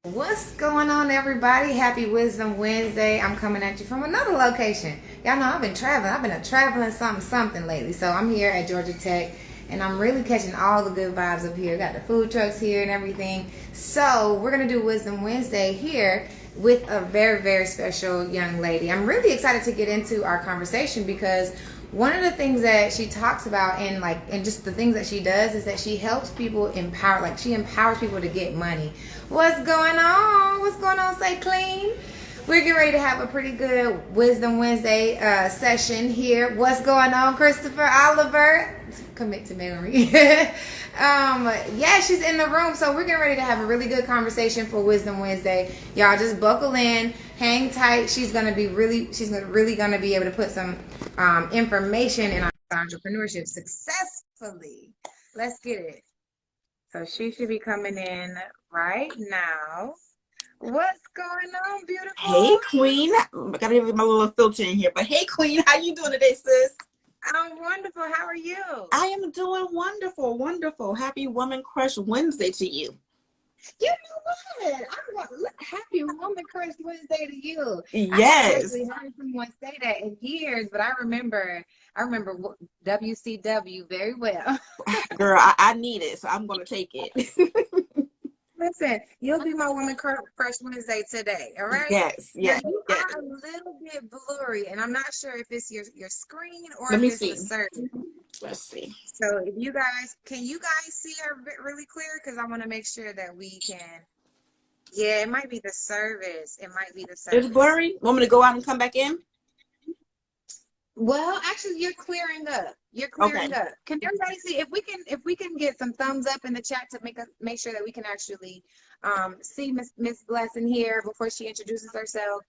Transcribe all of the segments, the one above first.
What's going on, everybody? Happy Wisdom Wednesday. I'm coming at you from another location. Y'all know I've been traveling. I've been a traveling something lately. So I'm here at Georgia Tech, and I'm really catching all the good vibes up here. Got the food trucks here and everything. So we're going to do Wisdom Wednesday here with a very, very special young lady. I'm really excited to get into our conversation because one of the things that she talks about and just the things that she does is that she helps people empower, like she empowers people to get money. What's going on? What's going on? Say clean. We're getting ready to have a pretty good Wisdom Wednesday session here. What's going on, Christopher Oliver? Commit to memory. Yeah, she's in the room, so we're getting ready to have a really good conversation for Wisdom Wednesday. Y'all just buckle in, hang tight. She's really gonna be able to put some information in our entrepreneurship successfully. Let's get it. So she should be coming in right now. What's going on, Hey, beautiful? Queen. I gotta give my little filter in here. But hey, Queen, how you doing today, sis? I'm wonderful. How are you? I am doing wonderful, wonderful. Happy Woman Crush Wednesday to you. You know what? Happy Woman Crush Wednesday to you. I haven't Yes. actually heard someone say that in years, but I remember WCW very well. Girl, I need it, so I'm gonna take it. Listen, you'll be my Woman Crush Wednesday today, all right? Yes, Now yes, you yes. are a little bit blurry, and I'm not sure if it's your screen or Let if me it's the see. service. Let's see. So if can you guys see her really clear? Because I want to make sure that we can. Yeah, it might be the service. It might be the It's service. blurry. Want me to go out and come back in? Well, actually, you're clearing up. You're Okay. clearing up. Can everybody see if we can get some thumbs up in the chat to make sure that we can actually see Miss Blessin here before she introduces herself?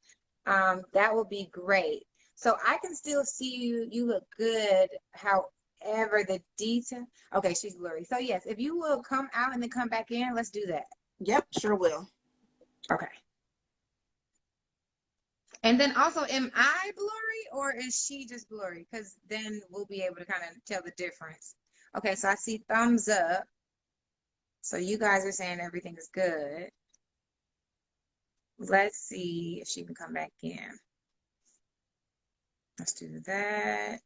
That will be great. So I can still see you. You look good. However, the detail. Okay, she's blurry. So yes, if you will come out and then come back in, let's do that. Yep, sure will. Okay. And then also, am I blurry or is she just blurry? Because then we'll be able to kind of tell the difference. Okay, so I see thumbs up. So you guys are saying everything is good. Let's see if she can come back in. Let's do that.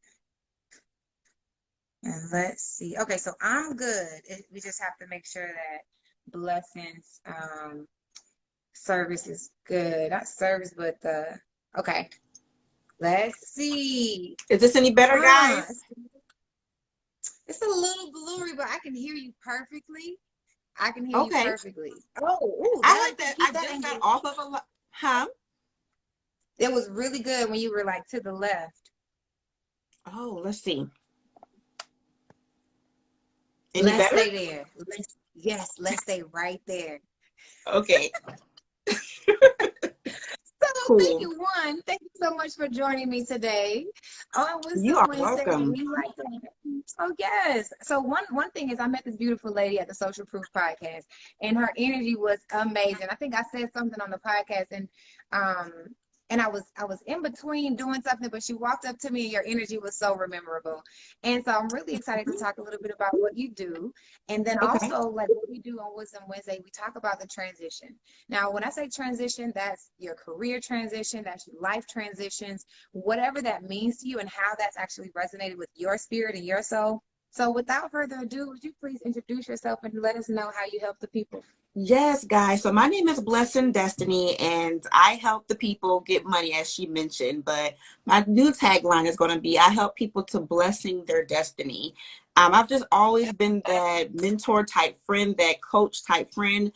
And let's see. Okay, so I'm good. We just have to make sure that Blessin's service is good. Not service, but the okay. Let's see. Is this any better, Uh, guys? it's a little blurry, but I can hear you perfectly. I can hear you Okay. perfectly. Oh, ooh, I that like that. keep I that just got angle. off of a huh? It was really good when you were like to the left. Oh, let's see. Any Let's better? stay there. Let's stay right there. Okay. So thank Cool. you, one. Thank you so much for joining me today on You Wisdom are Wednesday. welcome. We like that. Oh yes. So one thing is I met this beautiful lady at the Social Proof podcast, and her energy was amazing. I think I said something on the podcast, um and I was in between doing something, but she walked up to me, and your energy was so memorable. And so I'm really excited to talk a little bit about what you do, and then Okay. also like what we do on Wisdom Wednesday. We talk about the transition. Now, when I say transition, that's your career transition, that's your life transitions, whatever that means to you and how that's actually resonated with your spirit and your soul. So, without further ado, would you please introduce yourself and let us know how you help the people? Yes, guys. So my name is Blessin Destiny, and I help the people get money, as she mentioned. But my new tagline is going to be I help people to blessing their destiny. I've just always been that mentor type friend, that coach type friend.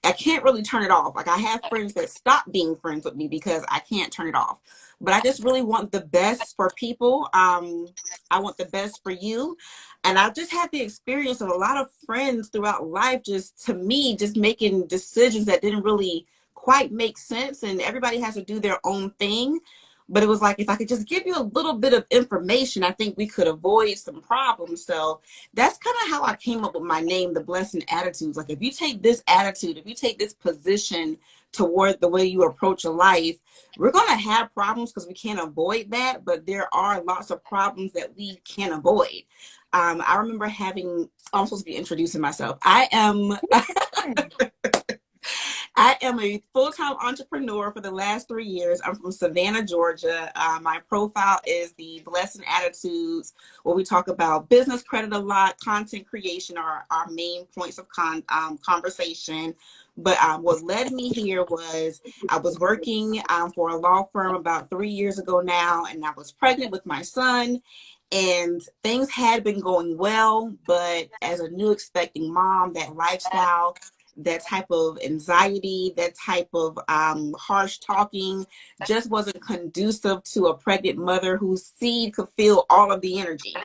I can't really turn it off. Like I have friends that stop being friends with me because I can't turn it off. But I just really want the best for people. I want the best for you. And I've just had the experience of a lot of friends throughout life, just to me, just making decisions that didn't really quite make sense. And everybody has to do their own thing. But it was like, if I could just give you a little bit of information, I think we could avoid some problems. So that's kind of how I came up with my name, the Blessin Attitudes. Like if you take this attitude, if you take this position toward the way you approach a life, we're going to have problems because we can't avoid that. But there are lots of problems that we can avoid. I remember having, I'm supposed to be introducing myself. I am I am a full-time entrepreneur for the last 3 years. I'm from Savannah, Georgia. My profile is the Blessin Attitudes, where we talk about business credit a lot, content creation are our main points of conversation. But what led me here was I was working for a law firm about 3 years ago now, and I was pregnant with my son. And things had been going well, but as a new expecting mom, that lifestyle, that type of anxiety, that type of harsh talking just wasn't conducive to a pregnant mother whose seed could feel all of the energy.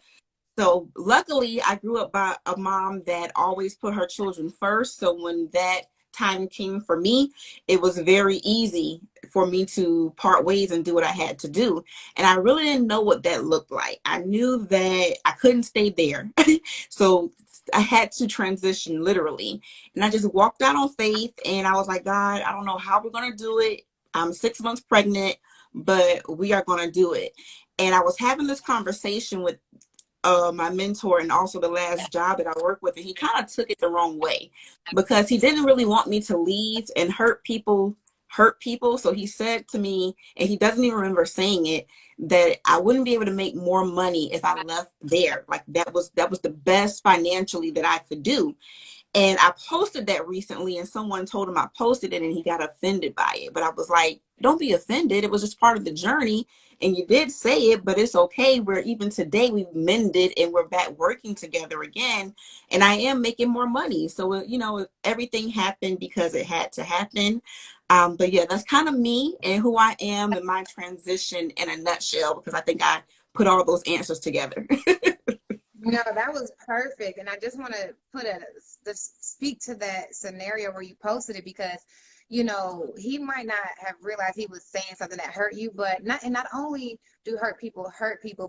So luckily, I grew up by a mom that always put her children first. So when that time came for me, it was very easy for me to part ways and do what I had to do. And I really didn't know what that looked like. I knew that I couldn't stay there. So I had to transition literally. And I just walked out on faith and I was like, God, I don't know how we're going to do it. I'm 6 months pregnant, but we are going to do it. And I was having this conversation with my mentor and also the last job that I worked with, and he kind of took it the wrong way because he didn't really want me to leave and hurt people. So he said to me, and he doesn't even remember saying it, that I wouldn't be able to make more money if I left there. Like that was the best financially that I could do. And I posted that recently and someone told him I posted it and he got offended by it. But I was like, don't be offended. It was just part of the journey. And you did say it, but it's okay. We're even today we've mended and we're back working together again. And I am making more money. So, everything happened because it had to happen. But yeah, that's kind of me and who I am and my transition in a nutshell, because I think I put all those answers together. No, that was perfect. And I just want to speak to that scenario where you posted it because, he might not have realized he was saying something that hurt you, but not only do hurt people,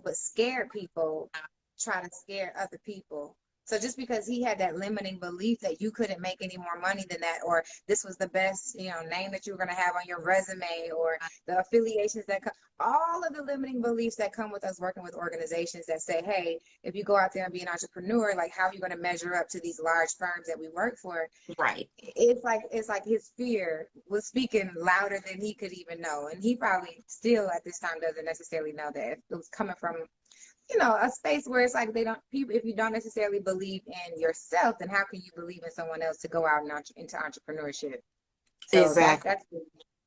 but scared people try to scare other people. So just because he had that limiting belief that you couldn't make any more money than that, or this was the best, name that you were going to have on your resume, or the affiliations that come, all of the limiting beliefs that come with us working with organizations that say, hey, if you go out there and be an entrepreneur, like how are you going to measure up to these large firms that we work for? Right. It's like his fear was speaking louder than he could even know. And he probably still at this time doesn't necessarily know that it was coming from a space where it's like if you don't necessarily believe in yourself, then how can you believe in someone else to go out and into entrepreneurship? So Exactly. that's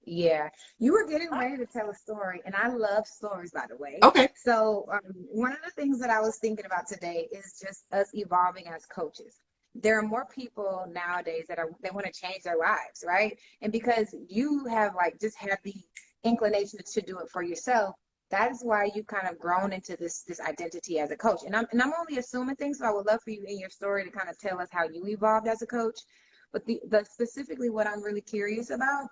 yeah. You were getting ready to tell a story, and I love stories, by the way. Okay. So one of the things that I was thinking about today is just us evolving as coaches. There are more people nowadays that want to change their lives, right? And because you have just had the inclination to do it for yourself, that is why you kind of grown into this identity as a coach. And I'm only assuming things, so I would love for you in your story to kind of tell us how you evolved as a coach. But the specifically what I'm really curious about,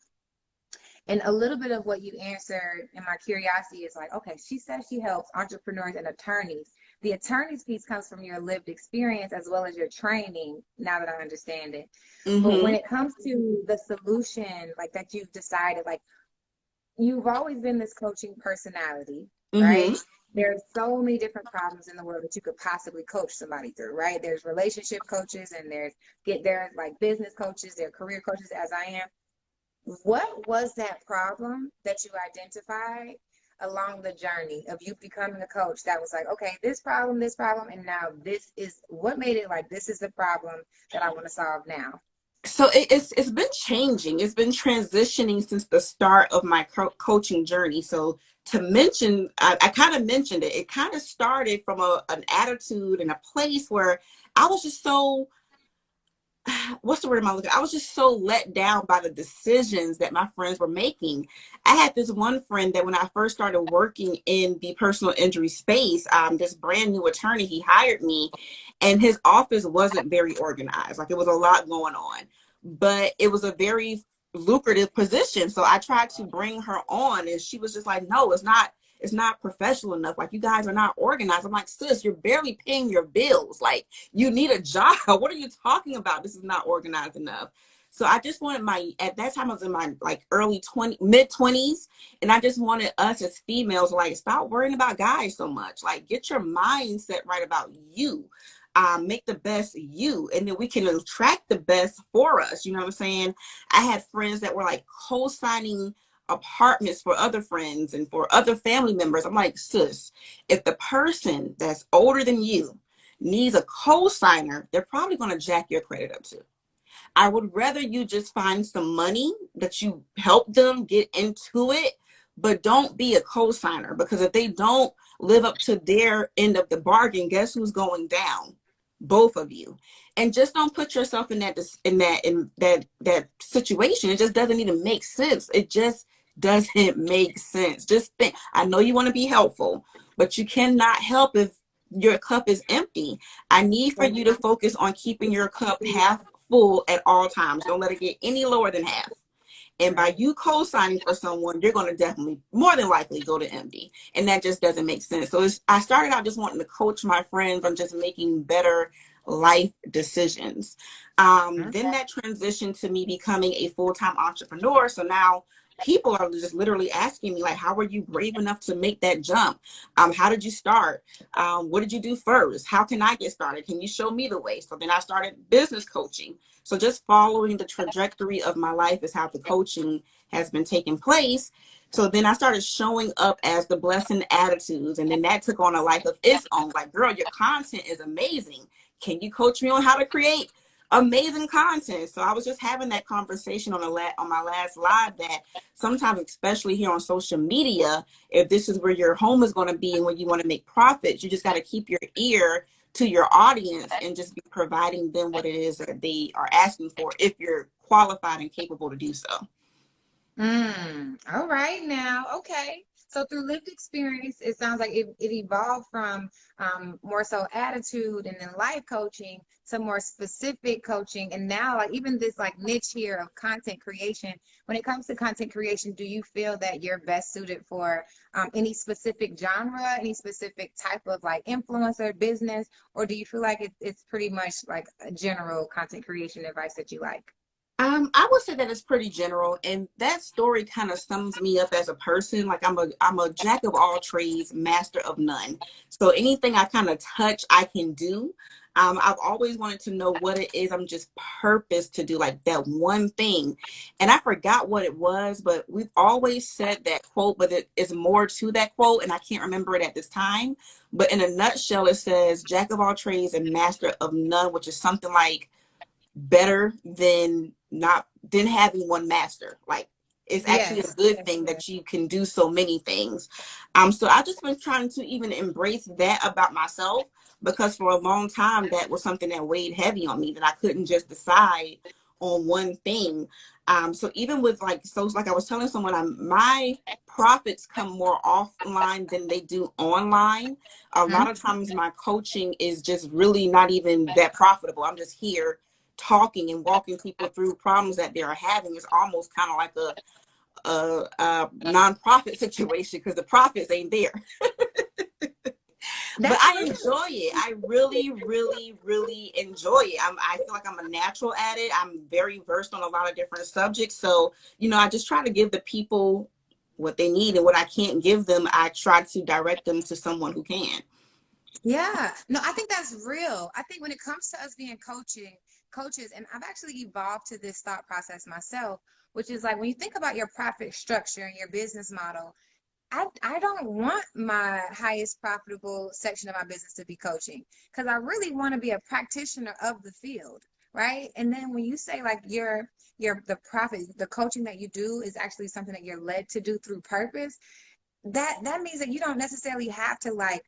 and a little bit of what you answered, and my curiosity is like, okay, she says she helps entrepreneurs and attorneys. The attorneys piece comes from your lived experience as well as your training, now that I understand it. Mm-hmm. But when it comes to the solution, like that you've decided, like you've always been this coaching personality, right? Mm-hmm. There's so many different problems in the world that you could possibly coach somebody through, right? There's relationship coaches and there's like business coaches, there are career coaches, as I am. What was that problem that you identified along the journey of you becoming a coach that was like, okay, this problem, and now this is what made it like, this is the problem that I want to solve now? So it's been changing. It's been transitioning since the start of my coaching journey. So to mention, I kind of mentioned it. It kind of started from an attitude and a place where I was just so, what's the word am I looking at? I was just so let down by the decisions that my friends were making. I had this one friend that when I first started working in the personal injury space, this brand new attorney, he hired me and his office wasn't very organized. Like it was a lot going on, but it was a very lucrative position. So I tried to bring her on and she was just like, no, it's not professional enough. Like you guys are not organized. I'm like, sis, you're barely paying your bills. Like you need a job. What are you talking about? This is not organized enough. So I just wanted at that time I was in my like mid 20s. And I just wanted us as females, like stop worrying about guys so much. Like get your mindset right about you. make the best you, and then we can attract the best for us. You know what I'm saying? I had friends that were like co-signing apartments for other friends and for other family members. I'm like, sis, if the person that's older than you needs a co-signer, they're probably going to jack your credit up too. I would rather you just find some money that you help them get into it, but don't be a co-signer, because if they don't live up to their end of the bargain, guess who's going down? Both of you. And just don't put yourself in that situation. It just doesn't even make sense. It just doesn't make sense. Just think, I know you want to be helpful, but you cannot help if your cup is empty. I need for you to focus on keeping your cup half full at all times. Don't let it get any lower than half. And by you co-signing for someone, you're going to definitely, more than likely, go to empty. And that just doesn't make sense. So I started out just wanting to coach my friends on just making better life decisions. Then that transitioned to me becoming a full-time entrepreneur. So now people are just literally asking me, like, how were you brave enough to make that jump? How did you start? What did you do first? How can I get started? Can you show me the way? So then I started business coaching. So just following the trajectory of my life is how the coaching has been taking place. So then I started showing up as the Blessin Attitudes, and then that took on a life of its own. Like, girl, your content is amazing. Can you coach me on how to create amazing content? So I was just having that conversation on my last live, that sometimes, especially here on social media, if this is where your home is going to be and where you want to make profits, you just got to keep your ear to your audience and just be providing them what it is that they are asking for, if you're qualified and capable to do so. All right now. Okay. So through lived experience, it sounds like it evolved from more so attitude and then life coaching to more specific coaching. And now, like, even this like niche here of content creation, when it comes to content creation, do you feel that you're best suited for any specific genre, any specific type of like influencer business, or do you feel like it's pretty much like a general content creation advice that you like? I would say that it's pretty general, and that story kind of sums me up as a person. Like, I'm a jack of all trades, master of none. So anything I kind of touch, I can do. I've always wanted to know what it is I'm just purpose to do, like that one thing. And I forgot what it was, but we've always said that quote, but it is more to that quote, and I can't remember it at this time. But in a nutshell, it says jack of all trades and master of none, which is something like better than having one master. Like, it's actually a Yes. good thing that you can do so many things. So I just been trying to even embrace that about myself, because for a long time that was something that weighed heavy on me, that I couldn't just decide on one thing. So even with like I was telling someone, my profits come more offline than they do online. A lot of times my coaching is just really not even that profitable. I'm just here talking and walking people through problems that they're having. Is almost kind of like a nonprofit situation, because the profits ain't there. But I enjoy it. I really, really, really enjoy it. I feel like I'm a natural at it. I'm very versed on a lot of different subjects. So, I just try to give the people what they need, and what I can't give them, I try to direct them to someone who can. Yeah, no, I think that's real. I think when it comes to us being coaches, and I've actually evolved to this thought process myself, which is like when you think about your profit structure and your business model, I don't want my highest profitable section of my business to be coaching, because I really want to be a practitioner of the field, right? And then when you say like the coaching that you do is actually something that you're led to do through purpose, that means that you don't necessarily have to like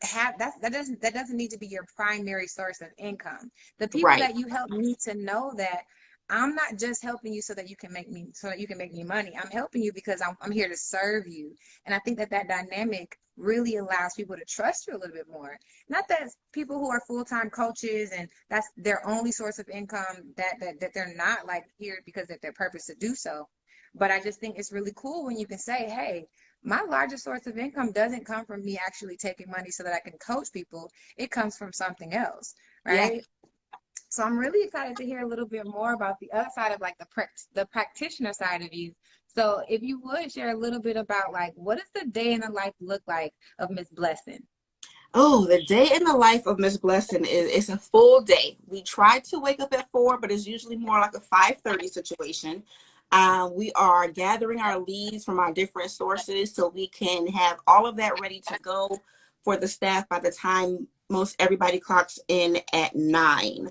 that doesn't need to be your primary source of income. The people Right. that you help need to know that I'm not just helping you so that you can make me money. I'm helping you because I'm here to serve you. And I think that dynamic really allows people to trust you a little bit more. Not that people who are full-time coaches and that's their only source of income, that they're not like here because of their purpose to do so. But I just think it's really cool when you can say, hey, my largest source of income doesn't come from me actually taking money so that I can coach people. It comes from something else, Yeah. right? So I'm really excited to hear a little bit more about the other side of like the practitioner side of you. So if you would share a little bit about like what does the day in the life look like of Miss Blessin? Oh, the day in the life of Miss Blessing is it's a full day. We try to wake up at 4, but it's usually more like a 5:30 situation. We are gathering our leads from our different sources so we can have all of that ready to go for the staff by the time most everybody clocks in at 9.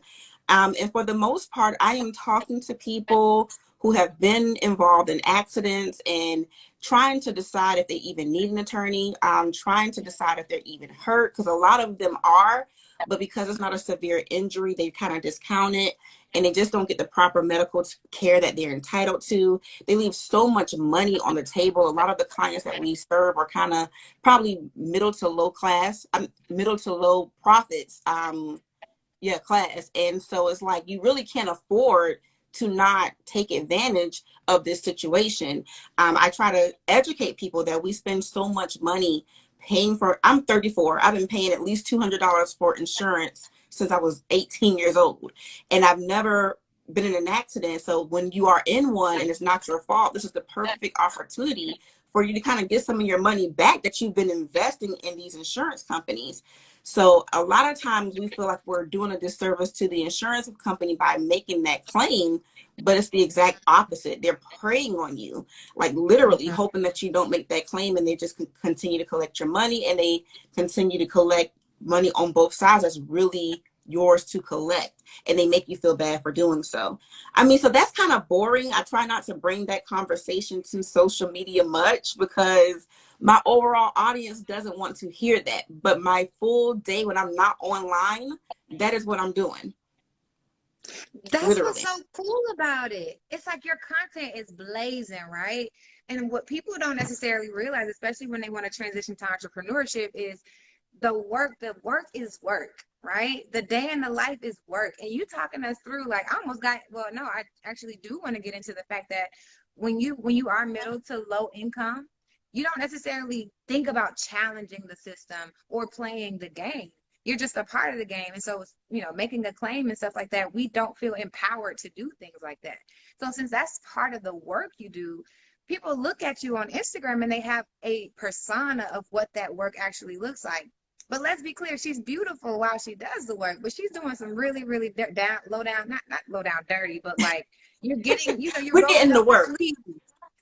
And for the most part, I am talking to people who have been involved in accidents and trying to decide if they even need an attorney, trying to decide if they're even hurt, because a lot of them are, but because it's not a severe injury, they kind of discount it and they just don't get the proper medical care that they're entitled to. They leave so much money on the table. A lot of the clients that we serve are kind of probably middle to low class, middle to low profits. Class. And so it's like you really can't afford to not take advantage of this situation. I try to educate people that we spend so much money paying for. I'm 34. I've been paying at least $200 for insurance since I was 18 years old. And I've never been in an accident. So when you are in one and it's not your fault, this is the perfect opportunity for you to kind of get some of your money back that you've been investing in these insurance companies. So a lot of times we feel like we're doing a disservice to the insurance company by making that claim, but it's the exact opposite. They're preying on you, like literally hoping that you don't make that claim, and they just continue to collect your money, and they continue to collect money on both sides that's really yours to collect, and they make you feel bad for doing so. I mean, so that's kind of boring. I try not to bring that conversation to social media much because my overall audience doesn't want to hear that. But my full day when I'm not online, that is what I'm doing. That's Literally. what's so cool about it. It's like your content is blazing, right? And what people don't necessarily realize, especially when they want to transition to entrepreneurship, is the work is work, right? The day in the life is work. And you talking us through, like, I almost got, well, no, I actually do want to get into the fact that when you are middle to low income, you don't necessarily think about challenging the system or playing the game. You're just a part of the game. And so, making a claim and stuff like that, we don't feel empowered to do things like that. So since that's part of the work you do, people look at you on Instagram and they have a persona of what that work actually looks like. But let's be clear, she's beautiful while she does the work, but she's doing some really, really down, low down, not low down dirty, but like you're getting, you're We're rolling getting up the your work. sleeves.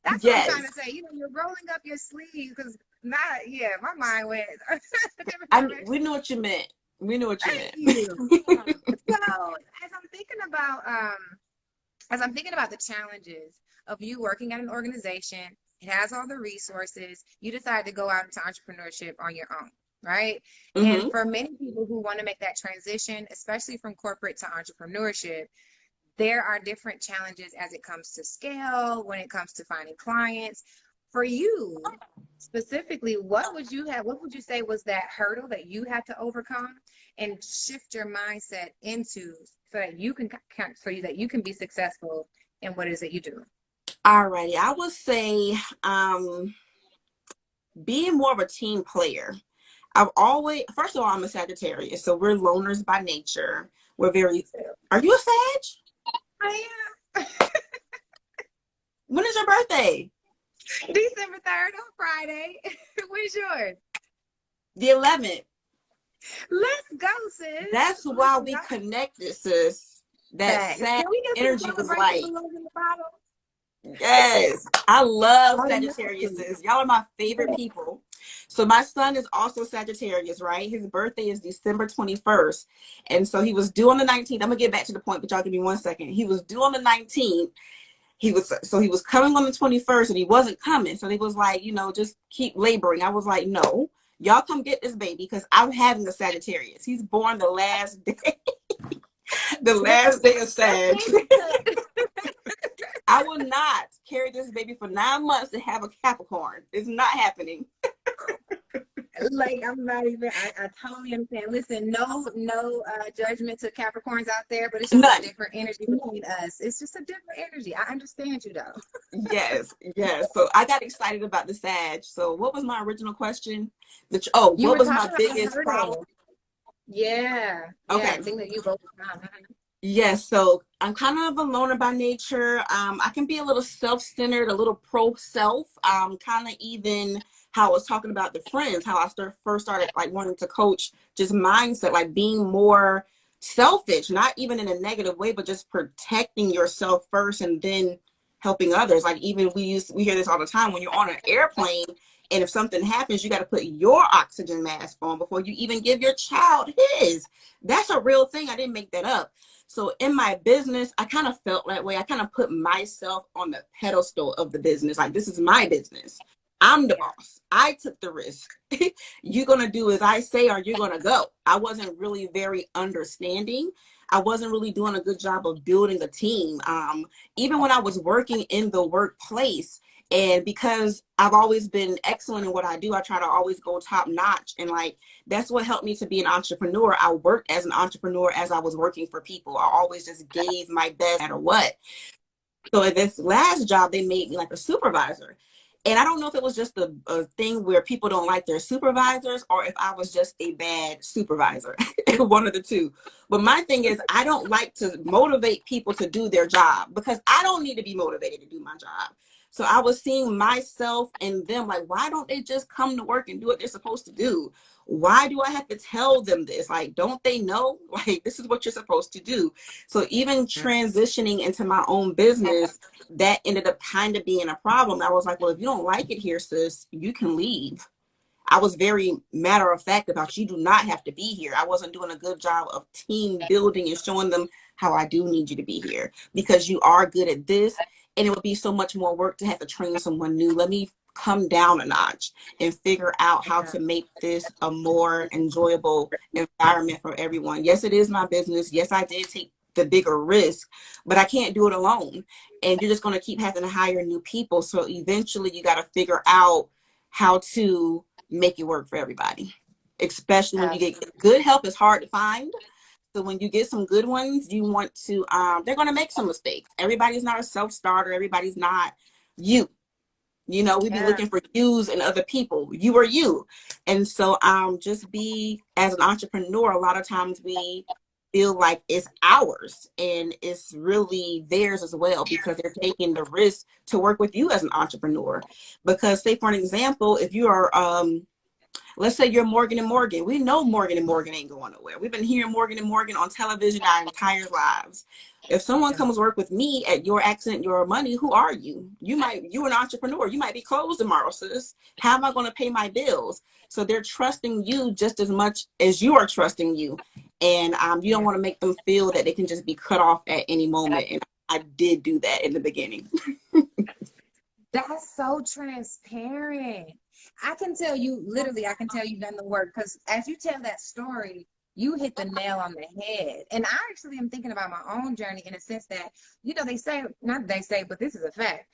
That's what I'm trying to say. You're rolling up your sleeves because my mind went a different direction. We knew what you meant. We knew what you Thank meant. you. So as I'm thinking about the challenges of you working at an organization, it has all the resources, you decide to go out into entrepreneurship on your own, right? Mm-hmm. And for many people who want to make that transition, especially from corporate to entrepreneurship, there are different challenges as it comes to scale, when it comes to finding clients. For you specifically, what would you say was that hurdle that you had to overcome and shift your mindset into so that you can be successful in what is it you do? Alrighty, I would say being more of a team player. First of all, I'm a Sagittarius, so we're loners by nature. Are you a Sag? I am. When is your birthday? December 3rd on Friday. When's yours? The 11th. Let's go, sis. That's why we connected, sis. That Sag energy was like, yes, I love Sagittarius, sis. Y'all are my favorite people. So my son is also Sagittarius, right? His birthday is December 21st. And so he was due on the 19th. I'm going to get back to the point, but y'all give me 1 second. He was due on the 19th. He was coming on the 21st and he wasn't coming. So he was like, just keep laboring. I was like, no, y'all come get this baby because I'm having a Sagittarius. He's born the last day, the last day of Sag. I will not carry this baby for 9 months to have a Capricorn. It's not happening. Like, I'm not even, I totally understand. Listen, no judgment to Capricorns out there, but it's just a different energy between us. It's just a different energy. I understand you, though. Yes. So I got excited about the Sag. So what was my original question? What was my biggest problem? Yeah. Okay. I think that you both. Yes, so I'm kind of a loner by nature. I can be a little self-centered, a little pro-self. Kind of even how I was talking about the friends, how I first started like wanting to coach just mindset, like being more selfish, not even in a negative way, but just protecting yourself first and then helping others. Like even we hear this all the time when you're on an airplane and if something happens, you got to put your oxygen mask on before you even give your child his. That's a real thing. I didn't make that up. So in my business, I kind of felt that way. I kind of put myself on the pedestal of the business. Like, this is my business. I'm the Yeah. boss. I took the risk. You're going to do as I say, or you're going to go. I wasn't really very understanding. I wasn't really doing a good job of building a team. Even when I was working in the workplace, and because I've always been excellent in what I do, I try to always go top notch. And like, that's what helped me to be an entrepreneur. I worked as an entrepreneur as I was working for people. I always just gave my best no matter what. So at this last job, they made me like a supervisor. And I don't know if it was just a thing where people don't like their supervisors or if I was just a bad supervisor, one of the two. But my thing is, I don't like to motivate people to do their job because I don't need to be motivated to do my job. So I was seeing myself and them like, why don't they just come to work and do what they're supposed to do? Why do I have to tell them this? Like, don't they know? Like, this is what you're supposed to do. So even transitioning into my own business, that ended up kind of being a problem. I was like, well, if you don't like it here, sis, you can leave. I was very matter of fact about you do not have to be here. I wasn't doing a good job of team building and showing them how I do need you to be here because you are good at this. And it would be so much more work to have to train someone new. Let me come down a notch and figure out how to make this a more enjoyable environment for everyone. Yes, it is my business. Yes, I did take the bigger risk, but I can't do it alone. And you're just going to keep having to hire new people. So eventually you got to figure out how to make it work for everybody, especially when you get good help is hard to find. So when you get some good ones, you want to, they're going to make some mistakes. Everybody's not a self-starter. Everybody's not you. You know, we be Yeah. looking for yous and other people. You are you. And so just be, as an entrepreneur, a lot of times we feel like it's ours and it's really theirs as well because they're taking the risk to work with you as an entrepreneur. Because say for an example, if you are let's say you're Morgan and Morgan. We know Morgan and Morgan ain't going nowhere. We've been hearing Morgan and Morgan on television our entire lives. If someone comes work with me at your accent, your money, who are you? You're an entrepreneur. You might be closed tomorrow, sis. How am I going to pay my bills? So they're trusting you just as much as you are trusting you. And you don't want to make them feel that they can just be cut off at any moment. And I did do that in the beginning. That's so transparent. I can tell you, literally, I can tell you've done the work because as you tell that story, you hit the nail on the head. And I actually am thinking about my own journey in a sense that, they say, not they say, but this is a fact.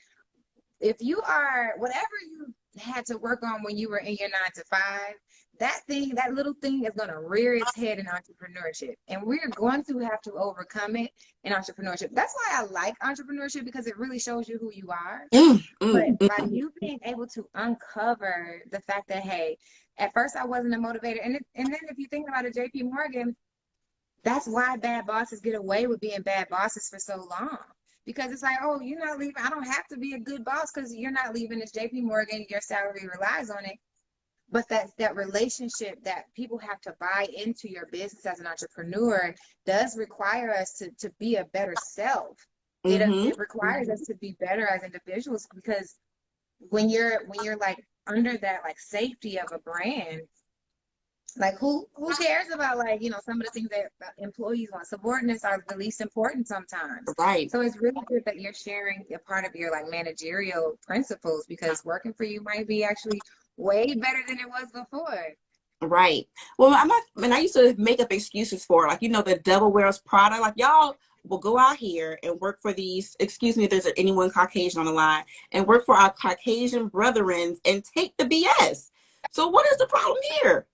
If you are, whatever you had to work on when you were in your 9 to 5, that little thing is going to rear its head in entrepreneurship. And we're going to have to overcome it in entrepreneurship. That's why I like entrepreneurship because it really shows you who you are. But by you being able to uncover the fact that, hey, at first I wasn't a motivator. And then if you think about it, JP Morgan, that's why bad bosses get away with being bad bosses for so long. Because it's like, oh, you're not leaving. I don't have to be a good boss because you're not leaving. It's JP Morgan. Your salary relies on it. But that relationship that people have to buy into your business as an entrepreneur does require us to be a better self. It requires us to be better as individuals because when you're like under that like safety of a brand, like who cares about like some of the things that employees want. Subordinates are the least important sometimes. Right. So it's really good that you're sharing a part of your like managerial principles because working for you might be actually way better than it was before. Right. Well, I used to make up excuses for like, the devil wears Prada. Like y'all will go out here and work for these, excuse me if there's anyone Caucasian on the line, and work for our Caucasian brethren and take the BS. So what is the problem here?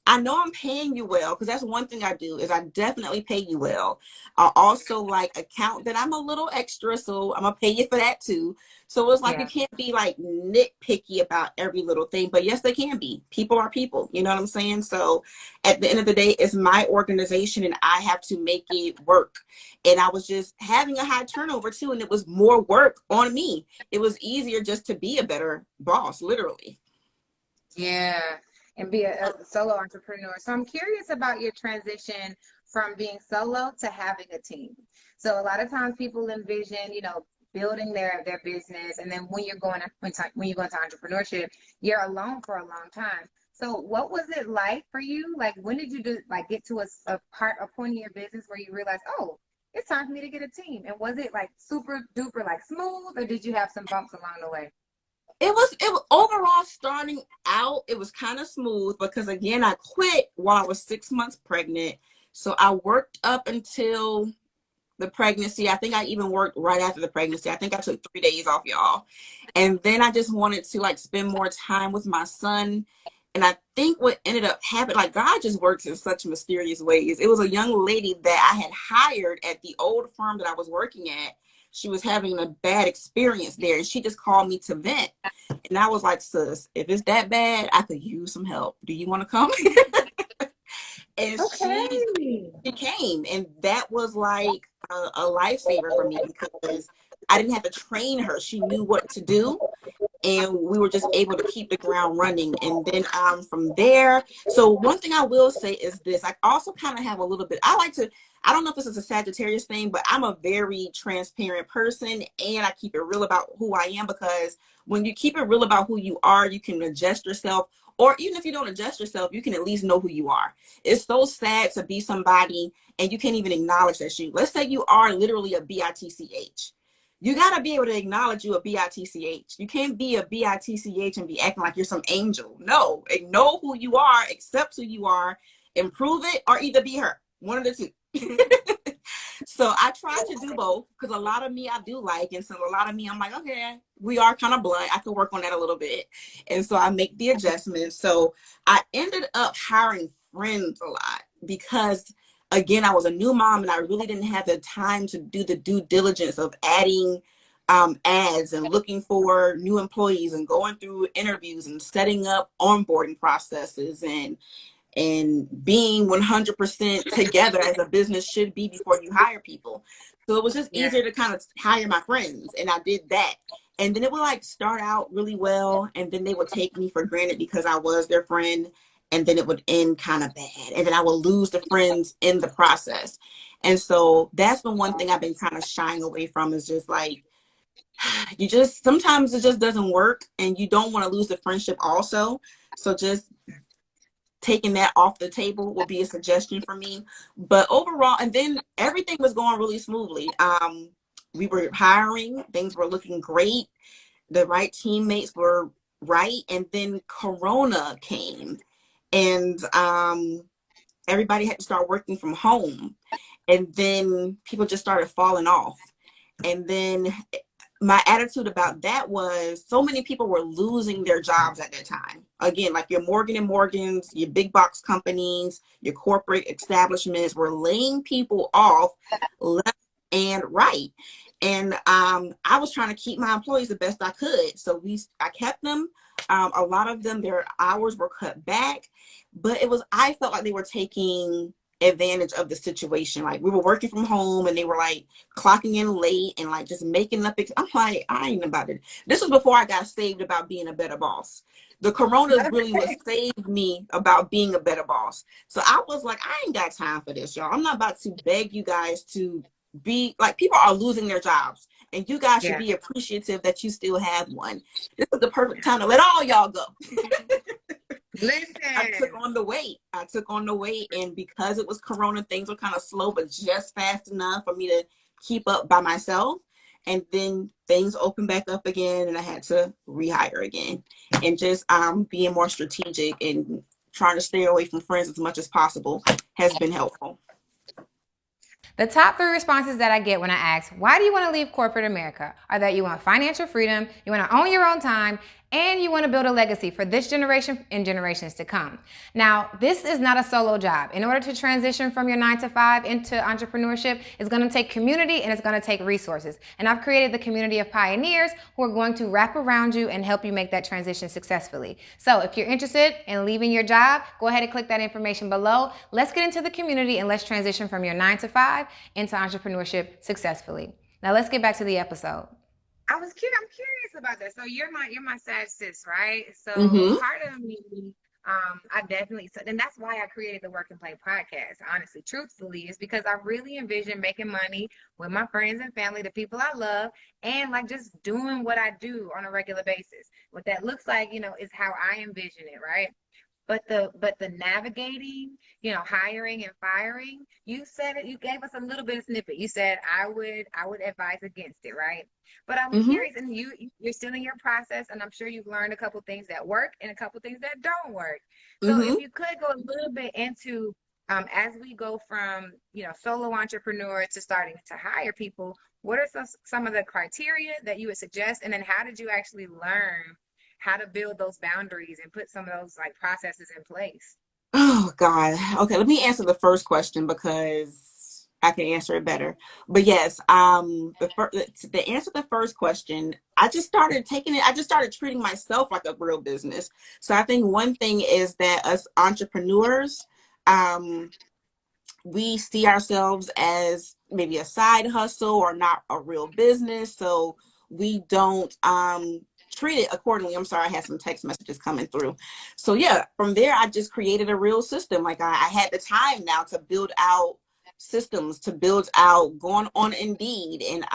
I know I'm paying you well, because that's one thing I do is I definitely pay you well. I also like account that I'm a little extra, so I'm gonna pay you for that too. So it's like you Yeah. can't be like nitpicky about every little thing, but yes, they can be. People are people, you know what I'm saying? So at the end of the day, it's my organization and I have to make it work. And I was just having a high turnover too, and it was more work on me. It was easier just to be a better boss, literally. Yeah, and be a solo entrepreneur. So I'm curious about your transition from being solo to having a team. So a lot of times people envision, building their business, and then when you go into entrepreneurship, you're alone for a long time. So what was it like for you? Like when did you get to a point in your business where you realized, oh, it's time for me to get a team? And was it like super duper like smooth, or did you have some bumps along the way? It was overall starting out, it was kind of smooth because again, I quit while I was 6 months pregnant. So I worked up until the pregnancy. I think I even worked right after the pregnancy. I think I took 3 days off, y'all. And then I just wanted to like spend more time with my son. And I think what ended up happening, like God just works in such mysterious ways. It was a young lady that I had hired at the old firm that I was working at. She was having a bad experience there, and she just called me to vent. And I was like, sis, if it's that bad, I could use some help. Do you want to come? And Okay. she came, and that was like a lifesaver for me because I didn't have to train her. She knew what to do, and we were just able to keep the ground running. And then from there, so one thing I will say is this: I also kind of have a little bit. I don't know if this is a Sagittarius thing, but I'm a very transparent person, and I keep it real about who I am, because when you keep it real about who you are, you can adjust yourself. Or even if you don't adjust yourself, you can at least know who you are. It's so sad to be somebody and you can't even acknowledge that you. Let's say you are literally a bitch. You got to be able to acknowledge you a bitch. You can't be a bitch and be acting like you're some angel. No, know who you are, accept who you are, improve it, or either be her. One of the two. So I try to do both, because a lot of me I do like, and so a lot of me I'm like, okay, we are kind of blunt. I can work on that a little bit, and so I make the adjustments. So I ended up hiring friends a lot because, again, I was a new mom and I really didn't have the time to do the due diligence of adding ads and looking for new employees and going through interviews and setting up onboarding processes and being 100% together as a business should be before you hire people. So it was just Yeah. easier to kind of hire my friends, and I did that. And then it would like start out really well, and then they would take me for granted because I was their friend, and then it would end kind of bad, and then I would lose the friends in the process. And so that's the one thing I've been kind of shying away from, is just like, you just sometimes it just doesn't work, and you don't want to lose the friendship also. So just taking that off the table would be a suggestion for me. But overall, and then everything was going really smoothly. We were hiring, things were looking great, the right teammates were right, and then Corona came, and everybody had to start working from home, and then people just started falling off. And then my attitude about that was, so many people were losing their jobs at that time. Again, like your Morgan and Morgans, your big box companies, your corporate establishments were laying people off left and right. And I was trying to keep my employees the best I could. So I kept them. A lot of them, their hours were cut back, but I felt like they were taking advantage of the situation. Like we were working from home and they were like clocking in late and like just making up. I'm like, I ain't about it. This was before I got saved about being a better boss. The Corona really was saved me about being a better boss. So I was like, I ain't got time for this, y'all. I'm not about to beg you guys to be like, people are losing their jobs and you guys should Yeah. be appreciative that you still have one. This is the perfect time to let all y'all go. I took Listen. on the weight. I took on the weight, and because it was Corona, things were kind of slow, but just fast enough for me to keep up by myself. And then things opened back up again, and I had to rehire again. And just being more strategic and trying to stay away from friends as much as possible has been helpful. The top three responses that I get when I ask, why do you want to leave corporate America, are that you want financial freedom, you want to own your own time, and you want to build a legacy for this generation and generations to come. Now, this is not a solo job. In order to transition from your 9 to 5 into entrepreneurship, it's going to take community and it's going to take resources. And I've created the community of pioneers who are going to wrap around you and help you make that transition successfully. So if you're interested in leaving your job, go ahead and click that information below. Let's get into the community and let's transition from your 9 to 5 into entrepreneurship successfully. Now let's get back to the episode. I'm curious about that. So you're my sad sis, right? So Mm-hmm. part of me, I definitely, and that's why I created the Work and Play podcast. Honestly, truthfully, is because I really envision making money with my friends and family, the people I love, and like just doing what I do on a regular basis. What that looks like, is how I envision it, right? But the navigating, hiring and firing, you said it, you gave us a little bit of snippet. You said I would advise against it, right? But I'm Mm-hmm. curious, and you're still in your process, and I'm sure you've learned a couple things that work and a couple things that don't work. So Mm-hmm. if you could go a little bit into as we go from solo entrepreneur to starting to hire people, what are some of the criteria that you would suggest, and then how did you actually learn how to build those boundaries and put some of those like processes in place? Oh God. Okay, let me answer the first question because I can answer it better. But yes, the answer to the first question, I just started taking it. I just started treating myself like a real business. So I think one thing is that us entrepreneurs, um, we see ourselves as maybe a side hustle or not a real business. So we don't treat it accordingly. I'm sorry, I had some text messages coming through. So yeah, from there, I just created a real system. Like I had the time now to build out systems, to build out going on Indeed. And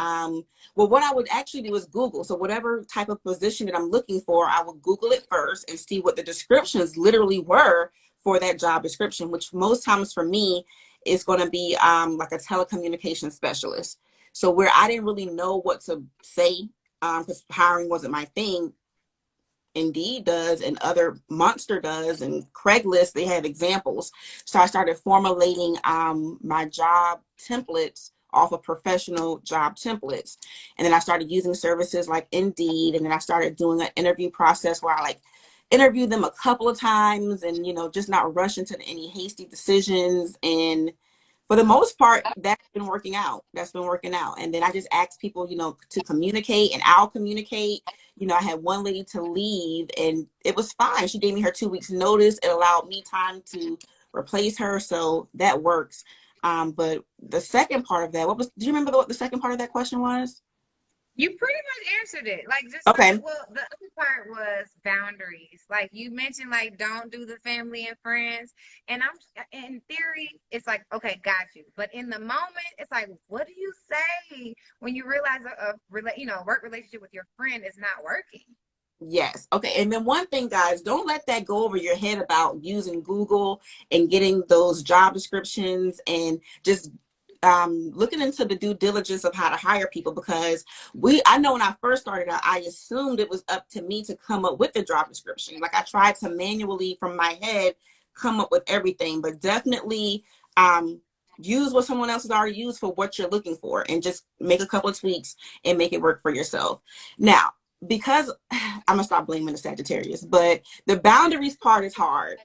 well, what I would actually do is Google. So whatever type of position that I'm looking for, I would Google it first and see what the descriptions literally were for that job description, which most times for me is going to be like a telecommunications specialist. So where I didn't really know what to say because hiring wasn't my thing, Indeed does, and other Monster does, and Craigslist, they have examples. So I started formulating my job templates off of professional job templates. And then I started using services like Indeed, and then I started doing an interview process where I like interview them a couple of times and, just not rush into any hasty decisions. And for the most part, that's been working out. That's been working out. And then I just asked people, to communicate, and I'll communicate. I had one lady to leave and it was fine. She gave me her 2 weeks notice. It allowed me time to replace her. So that works. But the second part of that, do you remember what the second part of that question was? You pretty much answered it. Like just Okay. well, the other part was boundaries. Like you mentioned, like don't do the family and friends. And I'm in theory, it's like, okay, got you. But in the moment, it's like, what do you say when you realize a work relationship with your friend is not working? Yes. Okay. And then one thing, guys, don't let that go over your head about using Google and getting those job descriptions and just looking into the due diligence of how to hire people, because I know when I first started out, I assumed it was up to me to come up with the job description. Like I tried to manually from my head come up with everything, but definitely use what someone else has already used for what you're looking for and just make a couple of tweaks and make it work for yourself. Now, because I'm gonna stop blaming the Sagittarius, but the boundaries part is hard.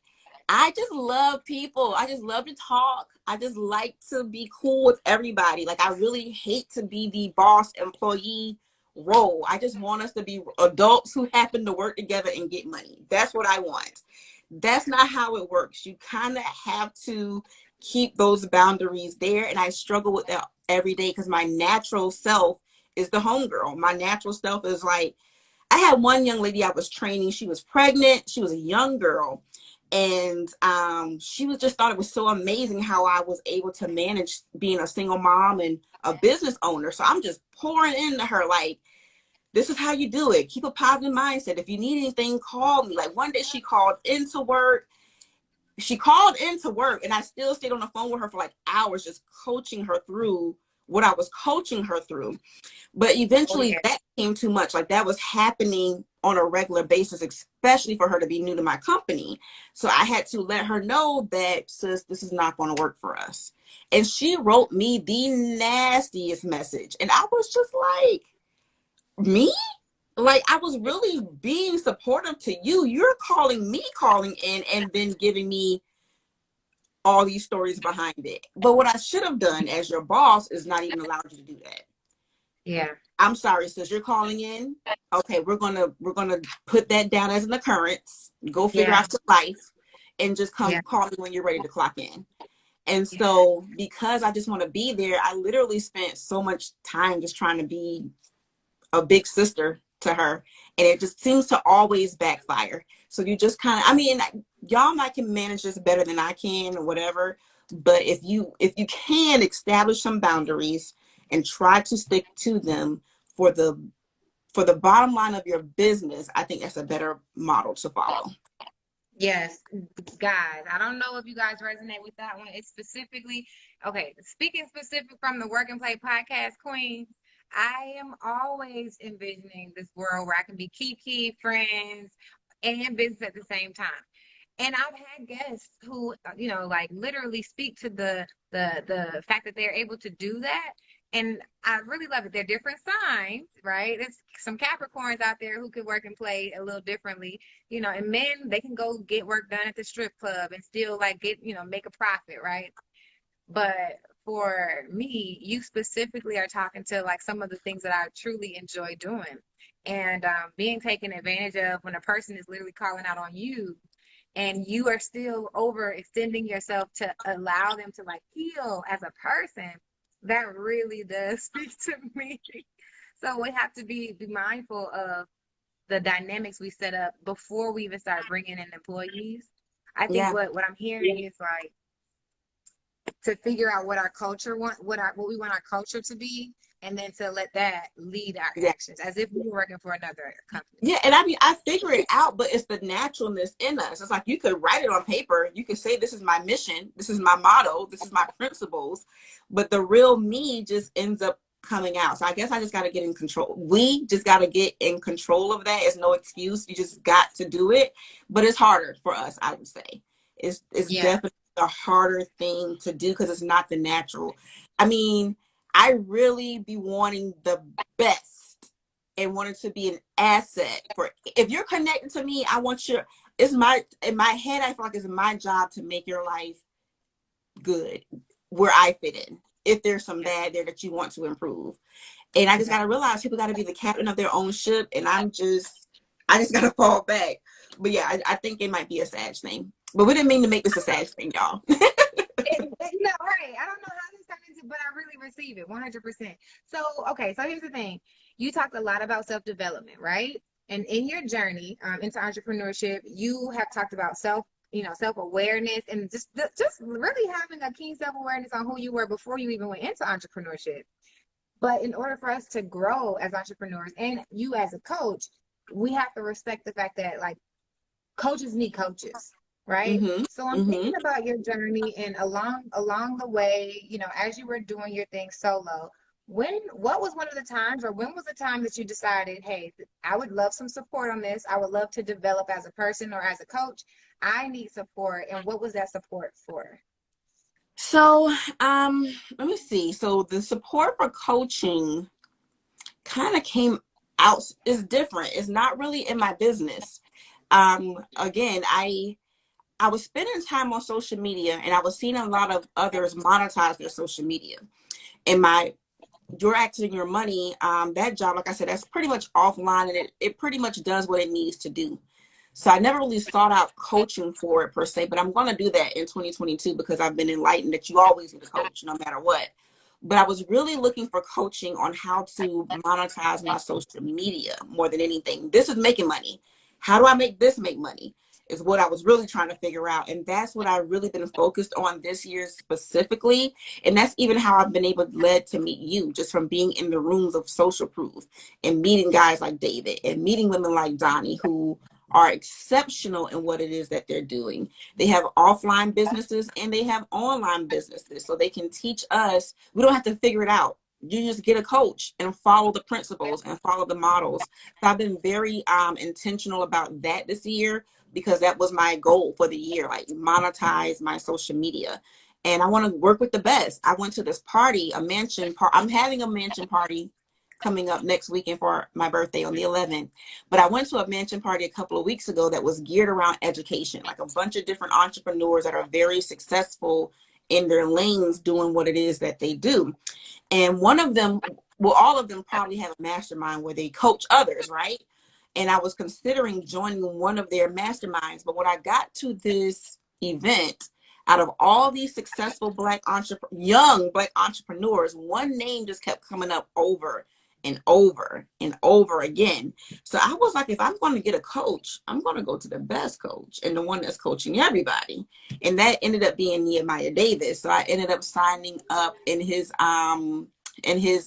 I just love people. I just love to talk. I just like to be cool with everybody. Like I really hate to be the boss employee role. I just want us to be adults who happen to work together and get money. That's what I want. That's not how it works. You kind of have to keep those boundaries there. And I struggle with that every day because my natural self is the homegirl. My natural self is like, I had one young lady I was training. She was pregnant. She was a young girl. And she was just thought it was so amazing how I was able to manage being a single mom and a business owner. So I'm just pouring into her like, this is how you do it. Keep a positive mindset. If you need anything, call me. Like one day she called into work. She called into work and I still stayed on the phone with her for like hours, just coaching her through what I was coaching her through. But Oh eventually yeah. that became too much. Like that was happening on a regular basis, especially for her to be new to my company. So I had to let her know that, sis, this is not going to work for us. And she wrote me the nastiest message. And I was just like, me? Like, I was really being supportive to you. You're calling in and then giving me all these stories behind it. But what I should have done as your boss is not even allowed you to do that. Yeah. I'm sorry, sis, you're calling in. Okay, we're gonna put that down as an occurrence. Go figure Yeah. out your life and just come Yeah. call me when you're ready to clock in. And Yeah. so because I just want to be there, I literally spent so much time just trying to be a big sister to her, and it just seems to always backfire. So you just kind of, I mean, y'all might can manage this better than I can or whatever, but if you can establish some boundaries and try to stick to them for the bottom line of your business, I think that's a better model to follow. Yes, guys, I don't know if you guys resonate with that one. It's specifically, okay, speaking specific from the Work and Play podcast, Queen, I am always envisioning this world where I can be kiki, friends, and business at the same time. And I've had guests who, like literally speak to the fact that they're able to do that. And I really love it. They're different signs, right? There's some Capricorns out there who could work and play a little differently, and men, they can go get work done at the strip club and still like get, make a profit, right? But for me, you specifically are talking to like some of the things that I truly enjoy doing. And being taken advantage of when a person is literally calling out on you and you are still overextending yourself to allow them to like heal as a person, that really does speak to me. So we have to be mindful of the dynamics we set up before we even start bringing in employees. I think Yeah. what I'm hearing is like to figure out what our culture what we want our culture to be, and then to let that lead our Yeah. actions as if we were working for another company. Yeah, and I mean, I figure it out, but it's the naturalness in us. It's like you could write it on paper. You could say, this is my mission. This is my motto. This is my principles. But the real me just ends up coming out. So I guess I just got to get in control. We just got to get in control of that. It's no excuse. You just got to do it. But it's harder for us, I would say. It's Yeah. definitely a harder thing to do because it's not the natural. I mean, I really be wanting the best and wanted to be an asset for, if you're connected to me, I want your, it's my, in my head, I feel like it's my job to make your life good where I fit in. If there's some bad there that you want to improve. And I just got to Exactly. realize people got to be the captain of their own ship. And I just got to fall back. But yeah, I think it might be a sad thing. But we didn't mean to make this a sad thing, y'all. No, right. I don't know how this turned into, but I really receive it 100%. So, okay, so here's the thing. You talked a lot about self-development, right? And in your journey into entrepreneurship, you have talked about self-awareness and just really having a keen self-awareness on who you were before you even went into entrepreneurship. But in order for us to grow as entrepreneurs and you as a coach, we have to respect the fact that like coaches need coaches, right? Mm-hmm. So I'm Mm-hmm. thinking about your journey and along the way, as you were doing your thing solo, what was one of the times or when was the time that you decided, hey, I would love some support on this. I would love to develop as a person or as a coach. I need support. And what was that support for? So, let me see. So the support for coaching kind of came out is different. It's not really in my business. Again, I was spending time on social media and I was seeing a lot of others monetize their social media. And your acting your money, that job, like I said, that's pretty much offline and it pretty much does what it needs to do. So I never really sought out coaching for it per se, but I'm going to do that in 2022 because I've been enlightened that you always need a coach no matter what. But I was really looking for coaching on how to monetize my social media more than anything. This is making money. How do I make this make money? Is what I was really trying to figure out. And that's what I've really been focused on this year specifically. And that's even how I've been able led to meet you, just from being in the rooms of social proof and meeting guys like David and meeting women like Donnie who are exceptional in what it is that they're doing. They have offline businesses and they have online businesses. So they can teach us. We don't have to figure it out. You just get a coach and follow the principles and follow the models. So I've been very intentional about that this year because that was my goal for the year, like monetize my social media. And I want to work with the best. I went to this party, a mansion party. I'm having a mansion party coming up next weekend for my birthday on the 11th. But I went to a mansion party a couple of weeks ago that was geared around education, like a bunch of different entrepreneurs that are very successful in their lanes doing what it is that they do. And one of them, well, all of them probably have a mastermind where they coach others, right? And I was considering joining one of their masterminds. But when I got to this event, out of all these successful young Black entrepreneurs, one name just kept coming up over and over and over again. So I was like, if I'm going to get a coach, I'm going to go to the best coach and the one that's coaching everybody. And that ended up being Nehemiah Davis. So I ended up signing up in his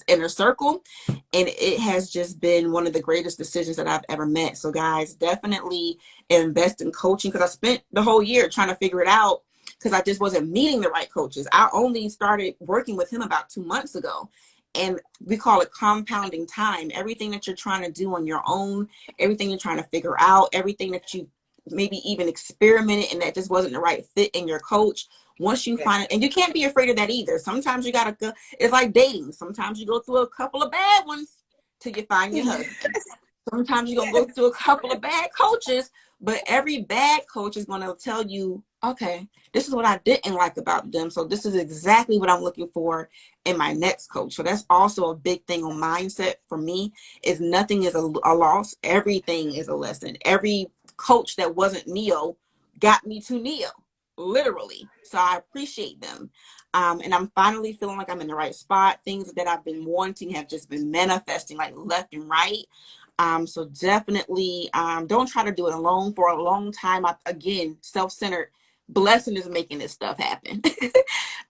inner circle, and it has just been one of the greatest decisions that I've ever met. So guys, definitely invest in coaching, because I spent the whole year trying to figure it out because I just wasn't meeting the right coaches. I only started working with him about 2 months ago. And we call it compounding time. Everything that you're trying to do on your own, everything you're trying to figure out, everything that you maybe even experimented and that just wasn't the right fit in your coach. Once you find it, and you can't be afraid of that either. Sometimes you gotta go, it's like dating. Sometimes you go through a couple of bad ones till you find your husband. Sometimes you're gonna go through a couple of bad coaches, but every bad coach is gonna tell you, okay, this is what I didn't like about them. So this is exactly what I'm looking for in my next coach. So that's also a big thing on mindset for me, is nothing is a loss. Everything is a lesson. Every coach that wasn't Neo got me to Neo, literally. So I appreciate them. And I'm finally feeling like I'm in the right spot. Things that I've been wanting have just been manifesting like left and right. So definitely don't try to do it alone. For a long time, again, self-centered. Blessin is making this stuff happen.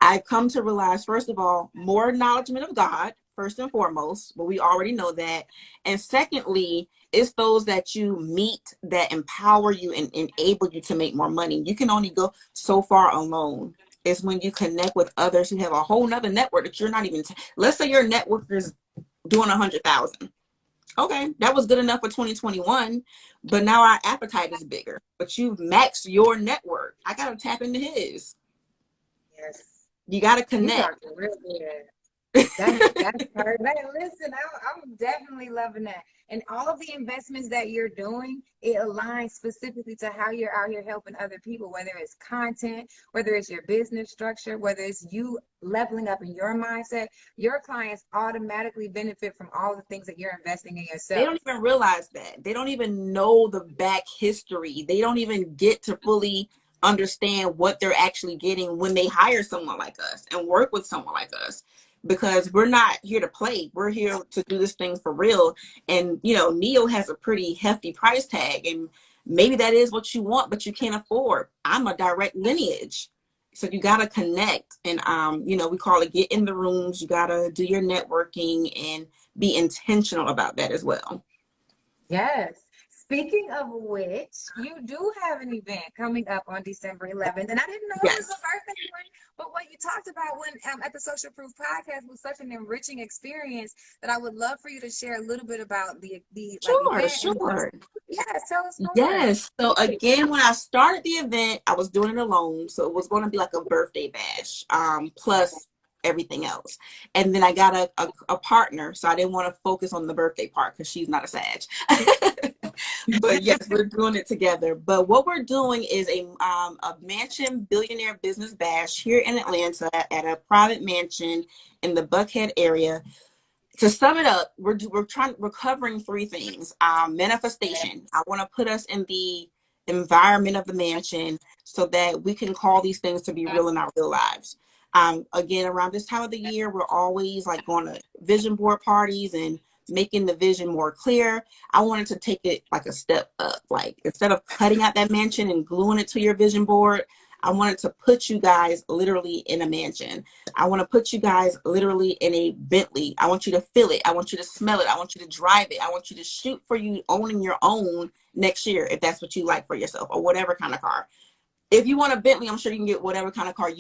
I've come to realize, first of all, more acknowledgement of God, first and foremost, but we already know that. And secondly, it's those that you meet that empower you and enable you to make more money. You can only go so far alone. It's when you connect with others who have a whole nother network that you're not even, let's say your network is doing 100,000. Okay, that was good enough for 2021, but now our appetite is bigger. But you've maxed your network. I gotta tap into his. Yes. You gotta You connect. talking real good. That's perfect. Listen, I'm definitely loving that. And all of the investments that you're doing, it aligns specifically to how you're out here helping other people, whether it's content, whether it's your business structure, whether it's you leveling up in your mindset. Your clients automatically benefit from all the things that you're investing in They don't yourself. even realize that. They don't even know the back history. They don't even get to fully understand what they're actually getting when they hire someone like us and work with someone like us. Because we're not here to play. We're here to do this thing for real. And, you know, Neo has a pretty hefty price tag. And maybe that is what you want, but you can't afford. I'm a direct lineage. So you got to connect. And, you know, we call it get in the rooms. You got to do your networking and be intentional about that as well. Yes. Speaking of which, you do have an event coming up on December 11th, and I didn't know it was a Yes. birthday one. But what you talked about when at the Social Proof podcast was such an enriching experience that I would love for you to share a little bit about the like Sure, event and sure. yes, tell us more. Yes. So again, when I started the event, I was doing it alone. So it was going to be like a birthday bash, plus everything else. And then I got a partner. So I didn't want to focus on the birthday part because she's not a Sag. But yes, we're doing it together. But what we're doing is a mansion billionaire business bash here in Atlanta at a private mansion in the Buckhead area. To sum it up, we're covering three things. Manifestation. I want to put us in the environment of the mansion so that we can call these things to be real in our real lives. Again, around this time of the year, we're always like going to vision board parties and making the vision more clear. I wanted to take it like a step up. Like instead of cutting out that mansion and gluing it to your vision board, I wanted to put you guys literally in a mansion. I want to put you guys literally in a Bentley. I want you to feel it. I want you to smell it. I want you to drive it. I want you to shoot for you owning your own next year, if that's what you like for yourself, or whatever kind of car. If you want a Bentley, I'm sure you can get whatever kind of car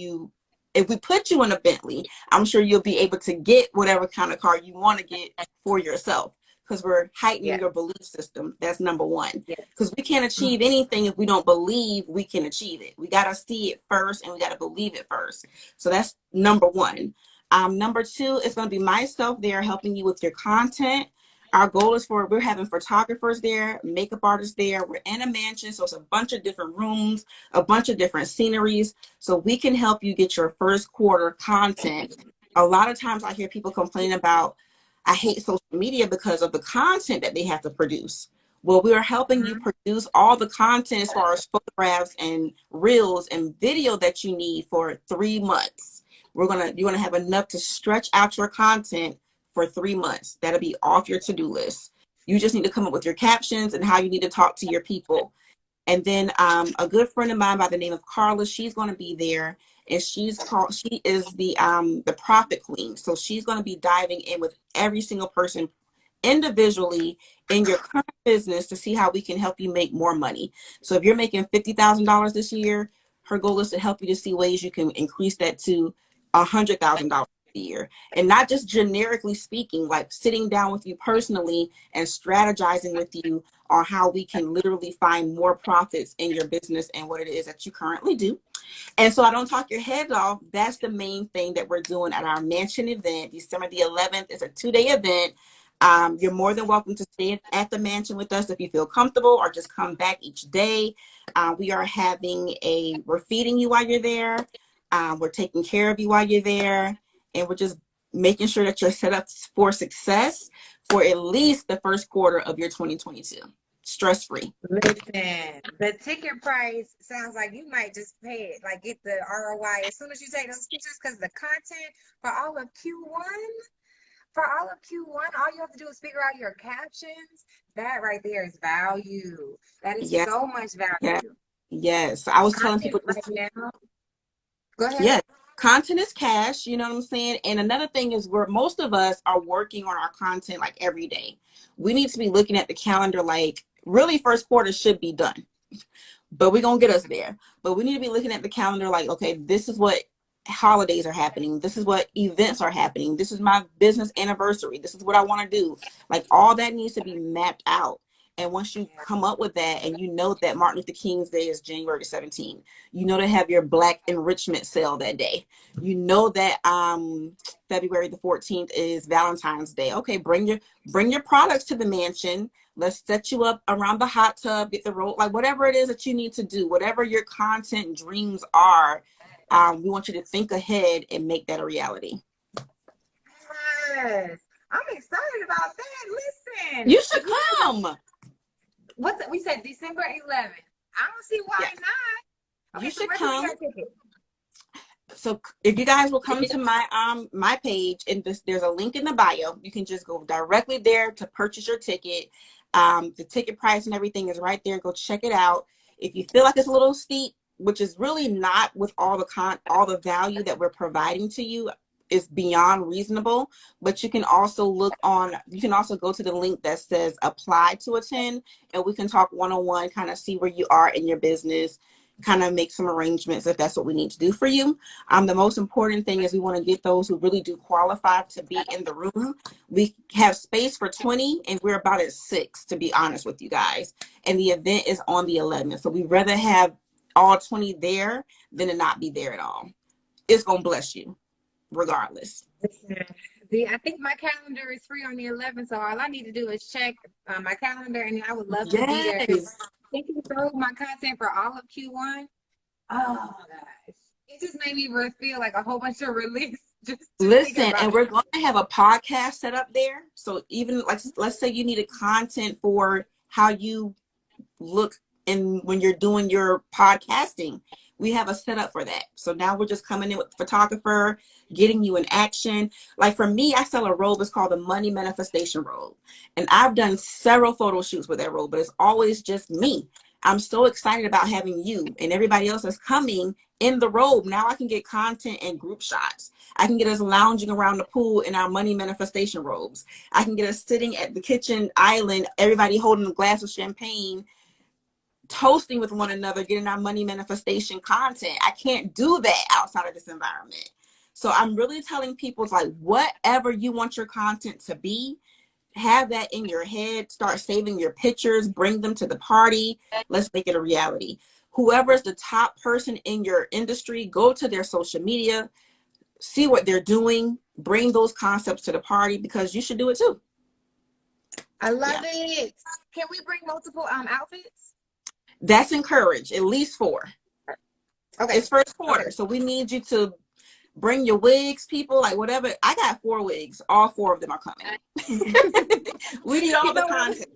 if we put you in a Bentley, I'm sure you'll be able to get whatever kind of car you want to get for yourself, because we're heightening your belief system. That's number one. Because we can't achieve anything if we don't believe we can achieve it. We got to see it first and we got to believe it first. So that's number one. Number two is going to be myself there helping you with your content. Our goal is we're having photographers there, makeup artists there. We're in a mansion, so it's a bunch of different rooms, a bunch of different sceneries, so we can help you get your first quarter content. A lot of times I hear people complain about, I hate social media because of the content that they have to produce. Well, we are helping you produce all the content as far as photographs and reels and video that you need for 3 months. You're gonna have enough to stretch out your content for 3 months. That'll be off your to-do list. You just need to come up with your captions and how you need to talk to your people. And then a good friend of mine by the name of Carla, she's going to be there, and she is the profit queen. So she's going to be diving in with every single person individually in your current business to see how we can help you make more money. So if you're making $50,000 this year, her goal is to help you to see ways you can increase that to $100,000 a year. And not just generically speaking, like sitting down with you personally and strategizing with you on how we can literally find more profits in your business and what it is that you currently do. And so I don't talk your head off. That's the main thing that we're doing at our mansion event. December the 11th is a 2-day event. You're more than welcome to stay at the mansion with us if you feel comfortable, or just come back each day. We're feeding you while you're there. We're taking care of you while you're there. And we're just making sure that you're set up for success for at least the first quarter of your 2022. Stress-free. Listen, the ticket price sounds like you might just pay it, like get the ROI as soon as you take those pictures, because the content for all of Q1, all you have to do is figure out your captions. That right there is value. That is so much value. Yes. I was telling people right now. Go ahead. Yes. Content is cash, you know what I'm saying? And another thing is, where most of us are working on our content like every day. We need to be looking at the calendar like, really, first quarter should be done, but we're going to get us there. But we need to be looking at the calendar like, okay, this is what holidays are happening. This is what events are happening. This is my business anniversary. This is what I want to do. Like, all that needs to be mapped out. And once you come up with that, and you know that Martin Luther King's Day is January 17th, you know to have your Black enrichment sale that day. You know that February the 14th is Valentine's Day. Okay, bring your products to the mansion. Let's set you up around the hot tub, get the road, like whatever it is that you need to do, whatever your content dreams are. We want you to think ahead and make that a reality. Yes, I'm excited about that. Listen, you should come. We said December 11th. I don't see why not. Okay, you so should come. So if you guys will come to my page, and there's a link in the bio, you can just go directly there to purchase your ticket. The ticket price and everything is right there. Go check it out. If you feel like it's a little steep, which is really not, with all the value that we're providing to you, is beyond reasonable. But you can also go to the link that says apply to attend, and we can talk one-on-one, kind of see where you are in your business, kind of make some arrangements if that's what we need to do for you. The most important thing is we want to get those who really do qualify to be in the room. We have space for 20, and we're about at 6, to be honest with you guys. And the event is on the 11th. So we'd rather have all 20 there than to not be there at all. It's going to bless you regardless. I think my calendar is free on the 11th, so all I need to do is check my calendar, and I would love to be there. Thinking through my content for all of Q1. Oh gosh, it just made me feel like a whole bunch of relief. Listen, and we're going to have a podcast set up there. So even like, let's say you needed content for how you look when you're doing your podcasting, we have a setup for that. So now we're just coming in with the photographer, getting you in action. Like for me, I sell a robe. It's called the Money Manifestation Robe. And I've done several photo shoots with that robe, but it's always just me. I'm so excited about having you and everybody else that's coming in the robe. Now I can get content and group shots. I can get us lounging around the pool in our money manifestation robes. I can get us sitting at the kitchen island, everybody holding a glass of champagne, toasting with one another, getting our money manifestation content. I can't do that outside of this environment. So I'm really telling people, it's like, whatever you want your content to be, have that in your head. Start saving your pictures, bring them to the party. Let's make it a reality. Whoever is the top person in your industry, go to their social media, see what they're doing, bring those concepts to the party, because you should do it too. I love Yeah. it. Can we bring multiple outfits? That's encouraged, at least 4. Okay. It's first Okay. quarter, so we need you to bring your wigs, people, like whatever. I got 4 wigs. All 4 of them are coming. We need all You the know what? content.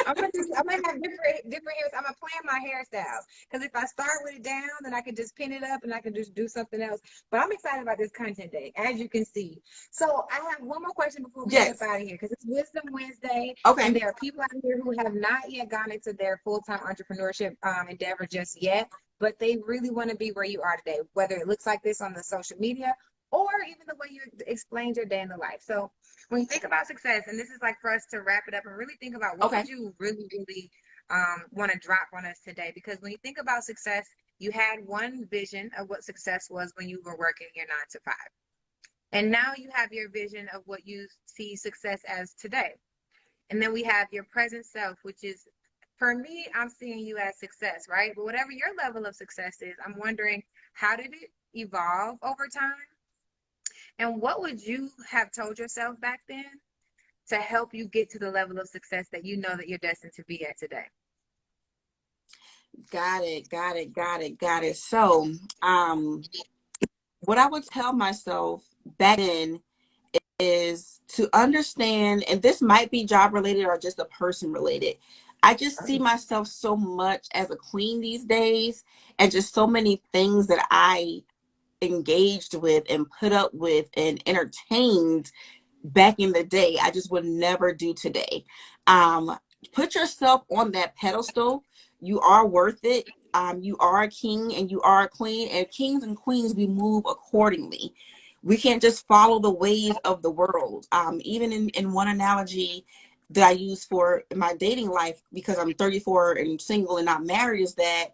I'm gonna have different hairs. I'm gonna plan my hairstyles because if I start with it down, then I can just pin it up and I can just do something else. But I'm excited about this content day, as you can see. So I have one more question before we get up Yes. out of here because it's Wisdom Wednesday, and Okay. there are people out here who have not yet gone into their full-time entrepreneurship endeavor just yet, but they really want to be where you are today, whether it looks like this on the social media or even the way you explained your day in the life. So when you think about success, and this is like for us to wrap it up and really think about what Okay. would you really, really want to drop on us today? Because when you think about success, you had one vision of what success was when you were working your 9 to 5. And now you have your vision of what you see success as today. And then we have your present self, which is, for me, I'm seeing you as success, right? But whatever your level of success is, I'm wondering, how did it evolve over time? And what would you have told yourself back then to help you get to the level of success that you know that you're destined to be at today? Got it. Got it. Got it. Got it. So, what I would tell myself back then is to understand, and this might be job related or just a person related. I just see myself so much as a queen these days, and just so many things that I engaged with and put up with and entertained back in the day, I just would never do today. Put yourself on that pedestal. You are worth it. You are a king and you are a queen, and kings and queens, we move accordingly. We can't just follow the ways of the world. Even in one analogy that I use for my dating life, because I'm 34 and single and not married, is that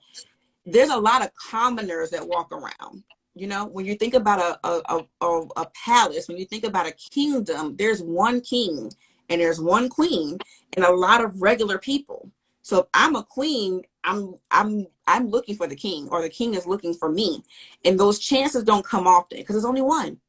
there's a lot of commoners that walk around. You know, when you think about a palace, when you think about a kingdom, there's one king and there's one queen and a lot of regular people. So if I'm a queen, I'm looking for the king, or the king is looking for me. And those chances don't come often because there's only one.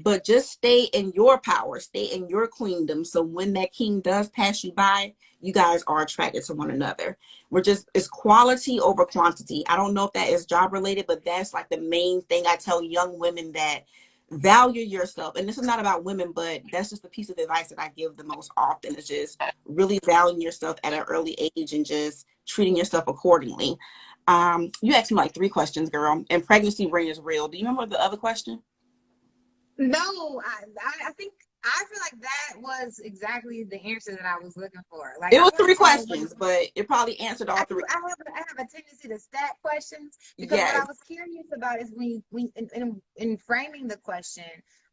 But just stay in your power, stay in your queendom. So when that king does pass you by, you guys are attracted to one another. It's quality over quantity. I don't know if that is job related, but that's like the main thing I tell young women, that value yourself. And this is not about women, but that's just the piece of advice that I give the most often, is just really valuing yourself at an early age and just treating yourself accordingly. You asked me like 3 questions, girl, and pregnancy brain is real. Do you remember the other question? No, I think I feel like that was exactly the answer that I was looking for. Like It I was want 3 to know what questions, but it probably answered all 3. I have a tendency to stack questions because what I Yes. was curious about is in framing the question,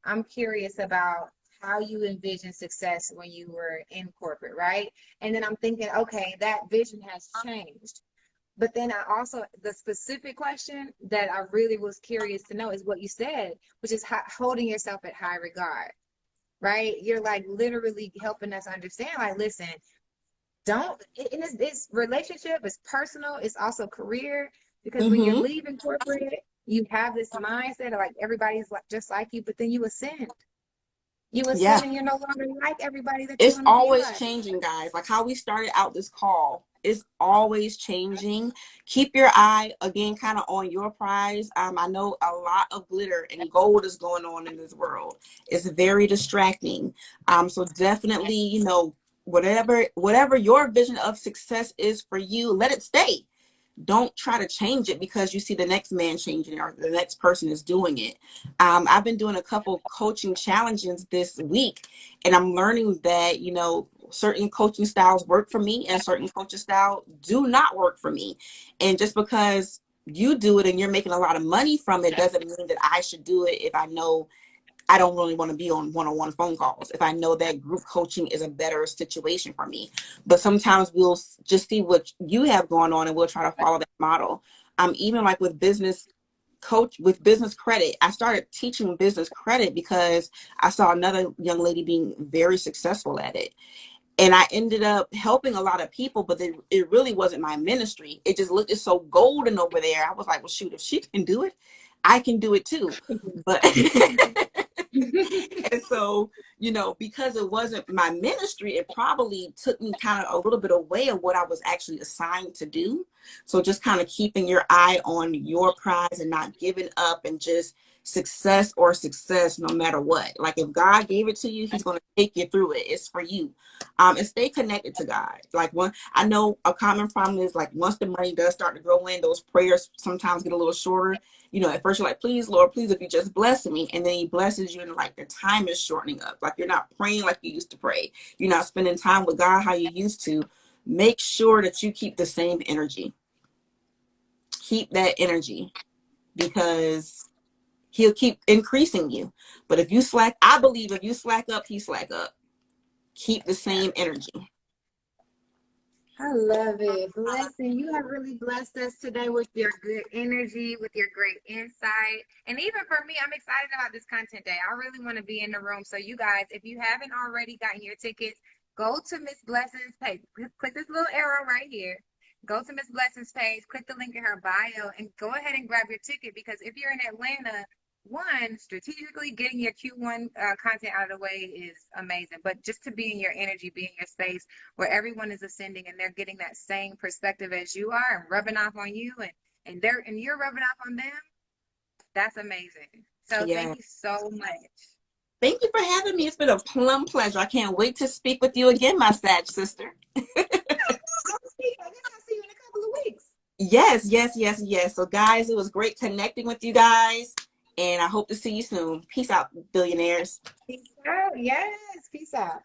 I'm curious about how you envision success when you were in corporate, right? And then I'm thinking, okay, that vision has changed. But then I also, the specific question that I really was curious to know is what you said, which is holding yourself at high regard, right? You're like literally helping us understand, like, listen, don't, and it's relationship, it's personal, it's also career, because when you're Mm-hmm. leaving corporate, you have this mindset of like everybody's like just like you, but then you ascend. You Yeah. ascend and you're no longer like everybody that you It's want to be always like. changing, guys. Like how we started out this call. It's always changing. Keep your eye again kind of on your prize. I know a lot of glitter and gold is going on in this world. It's very distracting. So definitely, whatever your vision of success is for you, let it stay. Don't try to change it because you see the next man changing or the next person is doing it. I've been doing a couple coaching challenges this week, and I'm learning that, certain coaching styles work for me and certain coaching styles do not work for me. And just because you do it and you're making a lot of money from it doesn't mean that I should do it if I know I don't really want to be on one-on-one phone calls, if I know that group coaching is a better situation for me. But sometimes we'll just see what you have going on and we'll try to follow that model. Even like with business credit, I started teaching business credit because I saw another young lady being very successful at it. And I ended up helping a lot of people, but it really wasn't my ministry. It just looked so golden over there. I was like, well, shoot, if she can do it, I can do it too. But and so, you know, because it wasn't my ministry, it probably took me kind of a little bit away of what I was actually assigned to do. So just kind of keeping your eye on your prize and not giving up, and just success or success no matter what. Like if God gave it to you, he's going to take you through it. It's for you. And stay connected to God. Like one, I know a common problem is like once the money does start to grow in, those prayers sometimes get a little shorter. You know, at first you're like, please, Lord, please, if you just bless me. And then he blesses you, and like the time is shortening up. Like you're not praying like you used to pray. You're not spending time with God how you used to. Make sure that you keep the same energy. Keep that energy, because he'll keep increasing you. But if you slack, I believe if you slack up, he slack up. Keep the same energy. I love it. Blessing, you have really blessed us today with your good energy, with your great insight. And even for me, I'm excited about this content day. I really want to be in the room. So you guys, if you haven't already gotten your tickets, go to Miss Blessing's page. Click this little arrow right here. Go to Miss Blessing's page, click the link in her bio, and go ahead and grab your ticket, because if you're in Atlanta, one, strategically getting your Q1 content out of the way is amazing. But just to be in your energy, be in your space where everyone is ascending and they're getting that same perspective as you are and rubbing off on you, and you're rubbing off on them, that's amazing. So Yeah. thank you so much. Thank you for having me. It's been a plum pleasure. I can't wait to speak with you again, my Sag sister. I guess I'll see you in a couple of weeks. Yes, yes, yes, yes. So guys, it was great connecting with you guys, and I hope to see you soon. Peace out, billionaires. Peace out. Yes, peace out.